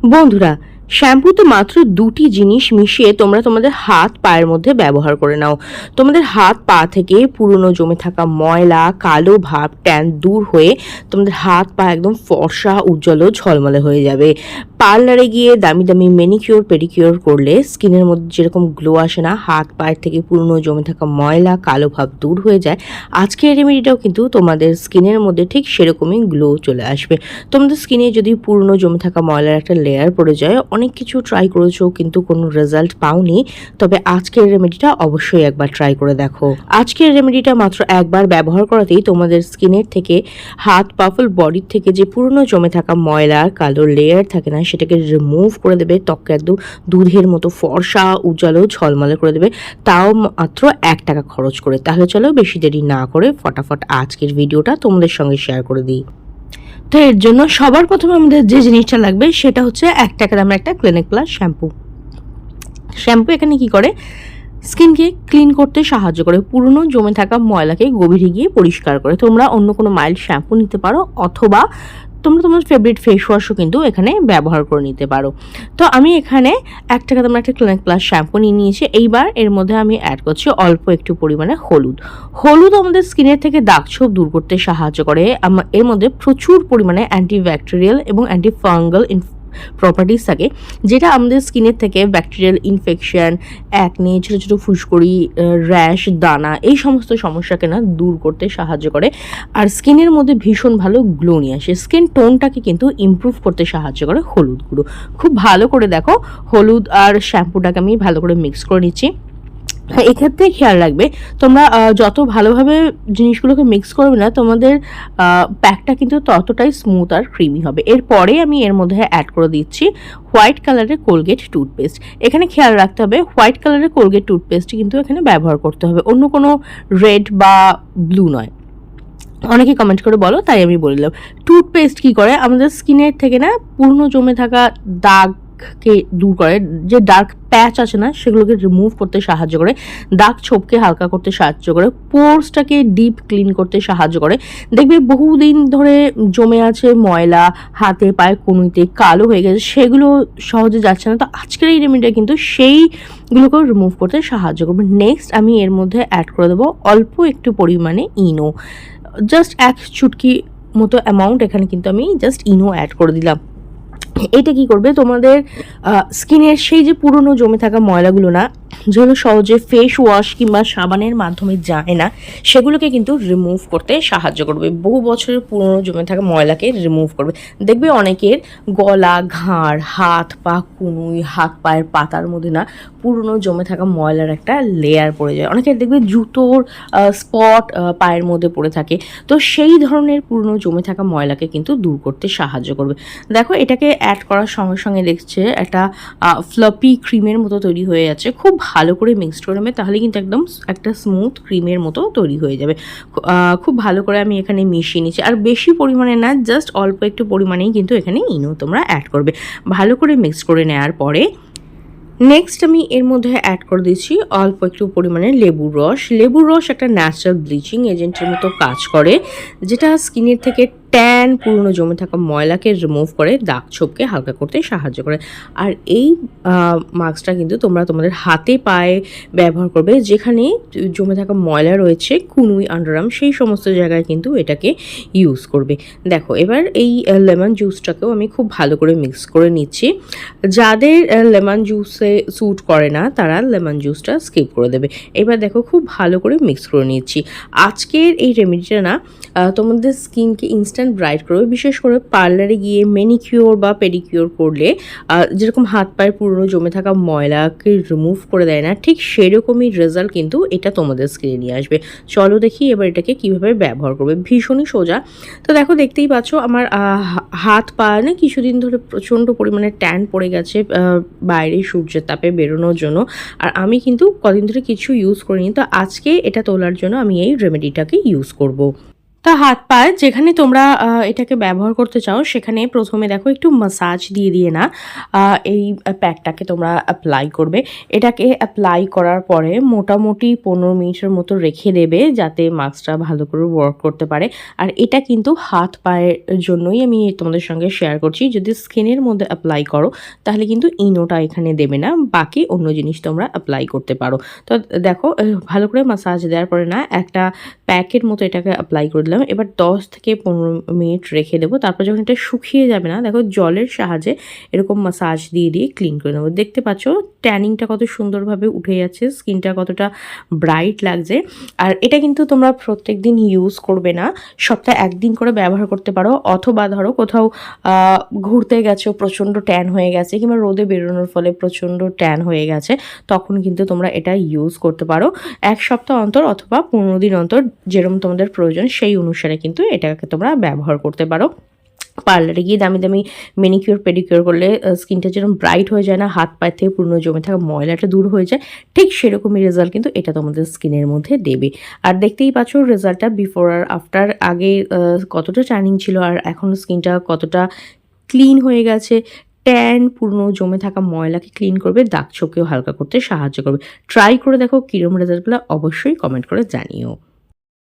বন্ধুরা, শ্যাম্পুতে মাত্র দুটি জিনিস মিশিয়ে তোমরা তোমাদের হাত পায়ের মধ্যে ব্যবহার করে নাও। তোমাদের হাত পা থেকে পুরনো জমে থাকা ময়লা, কালো ভাব, ট্যান দূর হয়ে তোমাদের হাত পা একদম ফর্সা, উজ্জ্বল ও ঝলমলে হয়ে যাবে। পার্লারে গিয়ে দামি দামি ম্যানিকিওর পেডিকিওর করলে স্কিনের মধ্যে যেরকম গ্লো আসে না, হাত পায়ের থেকে পুরনো জমে থাকা ময়লা, কালো ভাব দূর হয়ে যায়, আজকের রেমেডিটাও কিন্তু তোমাদের স্কিনের মধ্যে ঠিক সেরকমই গ্লো চলে আসবে। তোমাদের স্কিনে যদি পুরনো জমে থাকা ময়লার একটা লেয়ার পড়ে যায়, অনেক কিছু ট্রাই করেছো কিন্তু কোনো রেজাল্ট পাওনি, তবে আজকের রেমেডিটা অবশ্যই একবার ট্রাই করে দেখো। আজকের রেমেডিটা মাত্র একবার ব্যবহার করাতেই তোমাদের স্কিনের থেকে, হাত পা ফুল বডির থেকে যে পুরনো জমে থাকা ময়লার কালো লেয়ার থাকে না, সেটাকে রিমুভ করে দেবে। ত্বককে একদম দুধের মতো ফর্সা, উজ্জ্বল ও ঝলমলে করে দেবে, তাও মাত্র 1 টাকা খরচ করে। তাহলে চলো বেশি দেরি না করে ফটাফট আজকের ভিডিওটা তোমাদের সঙ্গে শেয়ার করে দিই। তো এর জন্য সবার প্রথমে আমাদের যে জিনিসটা লাগবে সেটা হচ্ছে 1 টাকা দামের একটা ক্লিনিক প্লাস শ্যাম্পু। শ্যাম্পু এখানে কি করে, স্কিনকে ক্লিন করতে সাহায্য করে, পুরনো জমে থাকা ময়লাকে গভীরে গিয়ে পরিষ্কার করে। তোমরা অন্য কোনো মাইল্ড শ্যাম্পু নিতে পারো, অথবা তোমরা তোমার ফেভারিট ফেস ওয়াশও কিন্তু এখানে ব্যবহার করে নিতে পারো। তো আমি এখানে 1 টাকা দামের একটা ক্লিনিক প্লাস শ্যাম্পু নিয়ে নিয়েছি। এইবার এর মধ্যে আমি অ্যাড করছি অল্প একটু পরিমাণে হলুদ। হলুদ আমাদের স্কিনের থেকে দাগ ছোপ দূর করতে সাহায্য করে। এর মধ্যে প্রচুর পরিমাণে অ্যান্টিব্যাকটেরিয়াল এবং অ্যান্টিফাঙ্গাল প্রপার্টিস থাকে, যেটা আমাদের স্কিনের থেকে ব্যাকটেরিয়াল ইনফেকশন, অ্যাকনে, ছোটো ছোটো ফুসকুড়ি, র্যাশ, দানা, এই সমস্ত সমস্যাকে না দূর করতে সাহায্য করে। আর স্কিনের মধ্যে ভীষণ ভালো গ্লো নিয়ে আসে, স্কিন টোনটাকে কিন্তু ইমপ্রুভ করতে সাহায্য করে হলুদ গুঁড়ো। খুব ভালো করে দেখো, হলুদ আর শ্যাম্পুটাকে আমি ভালো করে মিক্স করে নিচ্ছি। এক্ষেত্রে খেয়াল রাখবে, তোমরা যত ভালোভাবে জিনিসগুলোকে মিক্স করবে না, তোমাদের প্যাকটা কিন্তু ততটাই স্মুথ আর ক্রিমি হবে। এরপরে আমি এর মধ্যে অ্যাড করে দিচ্ছি হোয়াইট কালারের কোলগেট টুথপেস্ট। এখানে খেয়াল রাখতে হবে, হোয়াইট কালারের কোলগেট টুথপেস্টই কিন্তু এখানে ব্যবহার করতে হবে, অন্য কোনো রেড বা ব্লু নয়। অনেকে কমেন্ট করে বলো, তাই আমি বলে দিলাম। টুথপেস্ট কী করে, আমাদের স্কিনের থেকে না পুরনো জমে থাকা দাগকে দূর করে, যে ডার্ক প্যাচ আছে না, সেগুলোকে রিমুভ করতে সাহায্য করে, দাগ ছোপকে হালকা করতে সাহায্য করে, পোরসটাকে ডিপ ক্লিন করতে সাহায্য করে। দেখবে বহুদিন ধরে জমে আছে ময়লা, হাতে পায়ে কনুইতে কালো হয়ে গেছে, সেগুলো সহজে যাচ্ছে না, তো আজকের এই রেমেডিটা কিন্তু সেইগুলোকে রিমুভ করতে সাহায্য করবে। নেক্সট আমি এর মধ্যে অ্যাড করে দেবো অল্প একটু পরিমাণে ইনো, জাস্ট 1 চুটকি মতো অ্যামাউন্ট এখানে কিন্তু আমি জাস্ট ইনো অ্যাড করে দিলাম। এটা কি করবে, তোমাদের স্কিনের সেই যে পুরনো জমে থাকা ময়লাগুলো না, যেগুলো সহজে ফেস ওয়াশ কিংবা সাবানের মাধ্যমে যায় না, সেগুলোকে কিন্তু রিমুভ করতে সাহায্য করবে। বহু বছরের পুরনো জমে থাকা ময়লাকে রিমুভ করবে। দেখবে অনেকের গলা, ঘাড়, হাত পা কনুই, হাত পায়ের পাতার মধ্যে না পুরনো জমে থাকা ময়লার একটা লেয়ার পড়ে যায়। অনেকের দেখবে জুতোর স্পট পায়ের মধ্যে পড়ে থাকে, তো সেই ধরনের পুরনো জমে থাকা ময়লাকে কিন্তু দূর করতে সাহায্য করবে। দেখো, এটাকে অ্যাড করার সঙ্গে সঙ্গে দেখছে একটা ফ্লাপি ক্রিমের মতো তৈরি হয়ে যাচ্ছে। খুব ভালো করে মিক্সড করে নেবে, তাহলে কিন্তু একদম একটা স্মুথ ক্রিমের মতো তৈরি হয়ে যাবে। খুব ভালো করে আমি এখানে মিশিয়ে নিচ্ছি, আর বেশি পরিমাণে না, জাস্ট অল্প একটু পরিমাণেই কিন্তু এখানে ইনো তোমরা অ্যাড করবে। ভালো করে মিক্স করে নেওয়ার পরে নেক্সট আমি এর মধ্যে অ্যাড করে দিচ্ছি অল্প একটু পরিমাণে লেবুর রস। লেবুর রস একটা ন্যাচারাল ব্লিচিং এজেন্টের মতো কাজ করে, যেটা স্কিনের থেকে ট্যান, পুরনো জমে থাকা ময়লাকে রিমুভ করে, দাগ ছোপকে হালকা করতে সাহায্য করে। আর এই মাস্কটা কিন্তু তোমরা তোমাদের হাতে পায়ে ব্যবহার করবে, যেখানে জমে থাকা ময়লা রয়েছে, কুনুই, আন্ডারআর্ম, সেই সমস্ত জায়গায় কিন্তু এটাকে ইউজ করবে। দেখো, এবার এই লেমন জুসটাকেও আমি খুব ভালো করে মিক্স করে নিচ্ছি। যাদের লেমন জুসে স্যুট করে না, তারা লেমন জুসটা স্কিপ করে দেবে। এবার দেখো, খুব ভালো করে মিক্স করে নিচ্ছি। আজকের এই রেমেডিটা না তোমাদের স্কিনকে ইনস্ট্যান্ট ব্রাইট করবে। বিশেষ করে পার্লারে গিয়ে ম্যানিকিওর বা পেডিকিওর করলে যেরকম হাত পায়ের পুরনো জমে থাকা ময়লাকে রিমুভ করে দেয় না, ঠিক সেরকমই রেজাল্ট কিন্তু এটা তোমাদের স্কিনে নিয়ে আসবে। চলো দেখি এবার এটাকে কিভাবে ব্যবহার করবে। ভীষণই সোজা। তো দেখো, দেখতেই পাচ্ছ আমার হাত পা না কিছুদিন ধরে প্রচণ্ড পরিমাণে ট্যান পড়ে গেছে বাইরে সূর্যের তাপে বেরোনোর জন্য, আর আমি কিন্তু কদিন ধরে কিছু ইউজ করিনি। তো আজকে এটা তোলার জন্য আমি এই রেমেডিটাকে ইউজ করব। তা হাত পায়ে যেখানে তোমরা এটাকে ব্যবহার করতে চাও সেখানে প্রথমে দেখো একটু মাসাজ দিয়ে দিয়ে না এই প্যাকটাকে তোমরা অ্যাপ্লাই করবে। এটাকে অ্যাপ্লাই করার পরে মোটামুটি 15 মিনিটের মতো রেখে দেবে যাতে মাস্কটা ভালো করে ওয়ার্ক করতে পারে। আর এটা কিন্তু হাত পায়ের জন্যই আমি তোমাদের সঙ্গে শেয়ার করছি। যদি স্কিনের মধ্যে অ্যাপ্লাই করো তাহলে কিন্তু ইনোটা এখানে দেবে না, বাকি অন্য জিনিস তোমরা অ্যাপ্লাই করতে পারো। তো দেখো ভালো করে মাসাজ দেওয়ার পরে না একটা প্যাকের মতো এটাকে অ্যাপ্লাই করে দিলাম। এবার 10 থেকে 15 মিনিট রেখে দেবো। তারপর যখন এটা শুকিয়ে যাবে না, দেখো জলের সাহায্যে এরকম মাসাজ দিয়ে দিয়ে ক্লিন করে নেবো। দেখতে পাচ্ছ ট্যানিংটা কত সুন্দরভাবে উঠে যাচ্ছে, স্কিনটা কতটা ব্রাইট লাগছে। আর এটা কিন্তু তোমরা প্রত্যেক দিন ইউজ করবে না, সপ্তাহে একদিন করে ব্যবহার করতে পারো। অথবা ধরো কোথাও ঘুরতে গেছো, প্রচণ্ড ট্যান হয়ে গেছে, কিংবা রোদে বেরোনোর ফলে প্রচণ্ড ট্যান হয়ে গেছে, তখন কিন্তু তোমরা এটা ইউজ করতে পারো। 1 সপ্তাহ অন্তর অথবা 15 দিন অন্তর যেরকম তোমাদের প্রয়োজন সেই অনুসারে কিন্তু এটাকে তোমরা ব্যবহার করতে পারো। পার্লারে গিয়ে দামি দামি ম্যানিকিউর পেডিকিউর করলে স্কিনটা যেরকম ব্রাইট হয়ে যায় না, হাত পায়ে থেকে পুরনো জমে থাকা ময়লাটা দূর হয়ে যায়, ঠিক সেরকমই রেজাল্ট কিন্তু এটা তোমাদের স্কিনের মধ্যে দেবে। আর দেখতেই পাচ্ছ রেজাল্টটা বিফোর আর আফটার। আগে কতটা ট্যানিং ছিল আর এখন স্কিনটা কতটা ক্লিন হয়ে গেছে। ট্যান, পুরনো জমে থাকা ময়লাকে ক্লিন করবে, দাগ ছোপকেও হালকা করতে সাহায্য করবে। ট্রাই করে দেখো কীরকম রেজাল্টগুলো, অবশ্যই কমেন্ট করে জানিও।